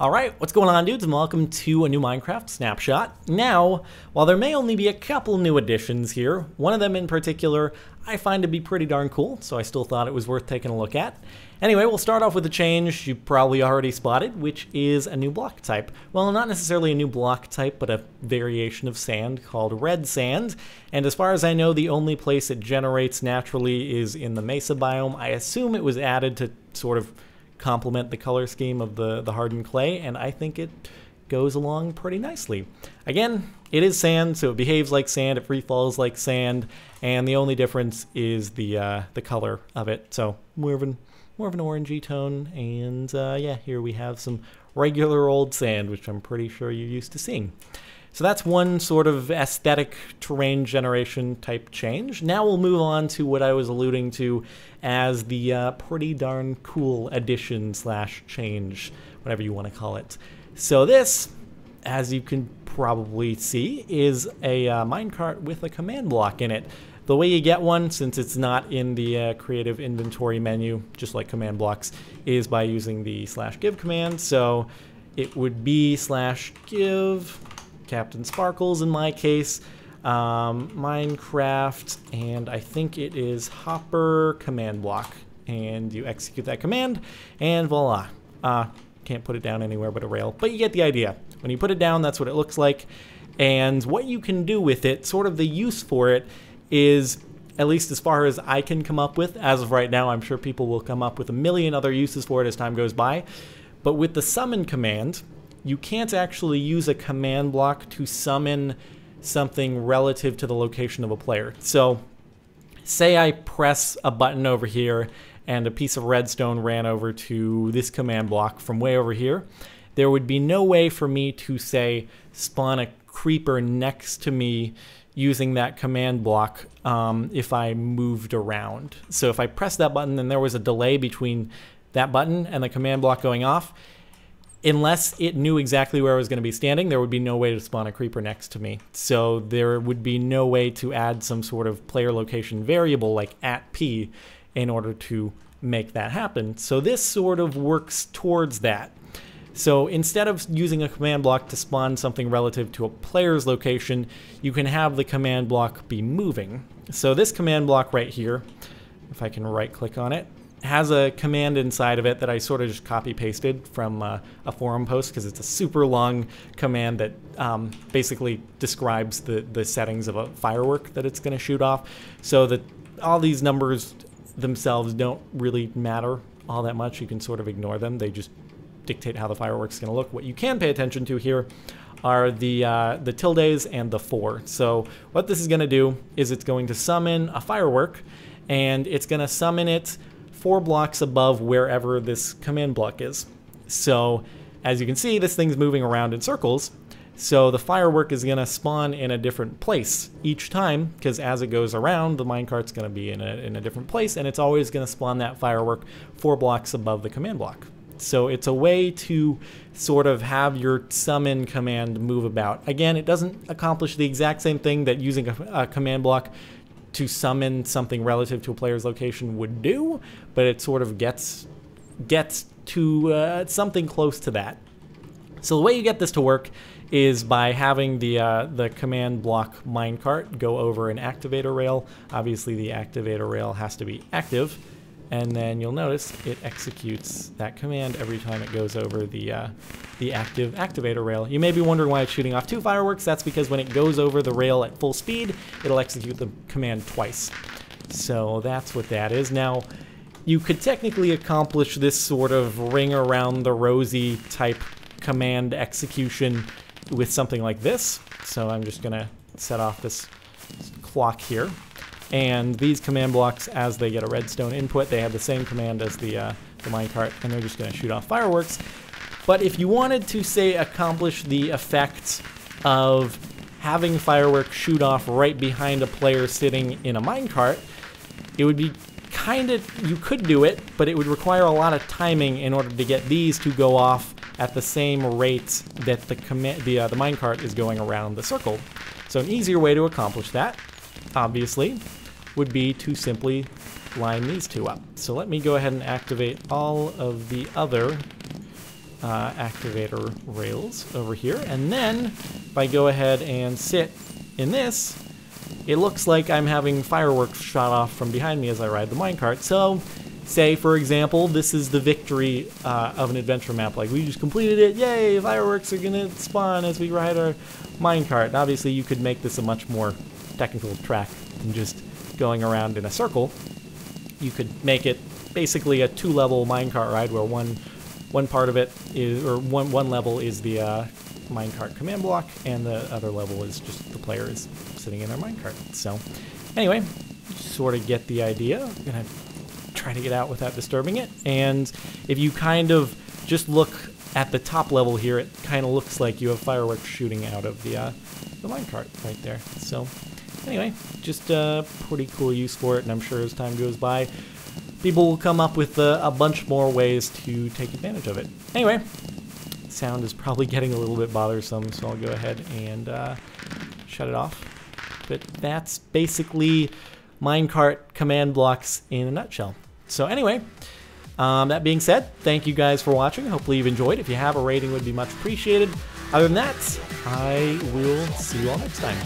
Alright, what's going on, dudes, and welcome to a new Minecraft Snapshot. Now, while there may only be a couple new additions here, one of them in particular I find to be pretty darn cool, so I still thought it was worth taking a look at. Anyway, we'll start off with a change you probably already spotted, which is a new block type. Well, not necessarily a new block type, but a variation of sand called red sand. And as far as I know, the only place it generates naturally is in the mesa biome. I assume it was added to sort of complement the color scheme of the hardened clay, and I think it goes along pretty nicely. Again, it is sand, so it behaves like sand, it free falls like sand, and the only difference is the color of it. So more of an orangey tone, and yeah, here we have some regular old sand, which I'm pretty sure you're used to seeing. So that's one sort of aesthetic terrain generation type change. Now we'll move on to what I was alluding to as the pretty darn cool addition slash change, whatever you want to call it. So this, as you can probably see, is a minecart with a command block in it. The way you get one, since it's not in the creative inventory menu, just like command blocks, is by using the /give command. So it would be /give CaptainSparklez in my case, Minecraft, and I think it is hopper command block. And you execute that command, and voila. Can't put it down anywhere but a rail, but you get the idea. When you put it down, that's what it looks like. And what you can do with it, sort of the use for it, is, at least as far as I can come up with, as of right now, I'm sure people will come up with a million other uses for it as time goes by. But with the summon command, you can't actually use a command block to summon something relative to the location of a player. So say I press a button over here and a piece of redstone ran over to this command block from way over here. There would be no way for me to, say, spawn a creeper next to me using that command block if I moved around. So if I pressed that button and there was a delay between that button and the command block going off, unless it knew exactly where I was going to be standing, there would be no way to spawn a creeper next to me. So there would be no way to add some sort of player location variable like @p in order to make that happen. So this sort of works towards that. So instead of using a command block to spawn something relative to a player's location, you can have the command block be moving. So this command block right here, if I can right click on it, has a command inside of it that I sort of just copy pasted from a forum post, because it's a super long command that basically describes the settings of a firework that it's going to shoot off. So that all these numbers themselves don't really matter all that much. You can sort of ignore them. They just dictate how the firework's going to look. What you can pay attention to here are the tildes and the 4. So what this is going to do is it's going to summon a firework, and it's going to summon it 4 blocks above wherever this command block is. So as you can see, this thing's moving around in circles. So the firework is going to spawn in a different place each time, because as it goes around, the minecart's going to be in a different place, and it's always going to spawn that firework 4 blocks above the command block. So it's a way to sort of have your summon command move about. Again, it doesn't accomplish the exact same thing that using a command block to summon something relative to a player's location would do, but it sort of gets to something close to that. So the way you get this to work is by having the command block minecart go over an activator rail. Obviously the activator rail has to be active, and then you'll notice it executes that command every time it goes over the active activator rail. You may be wondering why it's shooting off 2 fireworks. That's because when it goes over the rail at full speed, it'll execute the command twice. So that's what that is. Now, you could technically accomplish this sort of ring around the rosy type command execution with something like this. So I'm just gonna set off this clock here. And these command blocks, as they get a redstone input, they have the same command as the minecart, and they're just going to shoot off fireworks. But if you wanted to, say, accomplish the effect of having fireworks shoot off right behind a player sitting in a minecart, it would be you could do it, but it would require a lot of timing in order to get these to go off at the same rate that the minecart is going around the circle. So an easier way to accomplish that, obviously, would be to simply line these 2 up. So let me go ahead and activate all of the other activator rails over here. And then if I go ahead and sit in this, it looks like I'm having fireworks shot off from behind me as I ride the minecart. So say, for example, this is the victory of an adventure map. Like, we just completed it, yay, fireworks are gonna spawn as we ride our minecart. And obviously you could make this a much more technical track than just going around in a circle. You could make it basically a 2-level minecart ride where one part of it is, or one level is the minecart command block, and the other level is just the players sitting in their minecart. So anyway, you sort of get the idea. I'm gonna try to get out without disturbing it. And if you kind of just look at the top level here, it kind of looks like you have fireworks shooting out of the minecart right there. So anyway, just a pretty cool use for it, and I'm sure as time goes by, people will come up with a bunch more ways to take advantage of it. Anyway, sound is probably getting a little bit bothersome, so I'll go ahead and shut it off. But that's basically minecart command blocks in a nutshell. So anyway, that being said, thank you guys for watching. Hopefully you've enjoyed. If you have, a rating would be much appreciated. Other than that, I will see you all next time.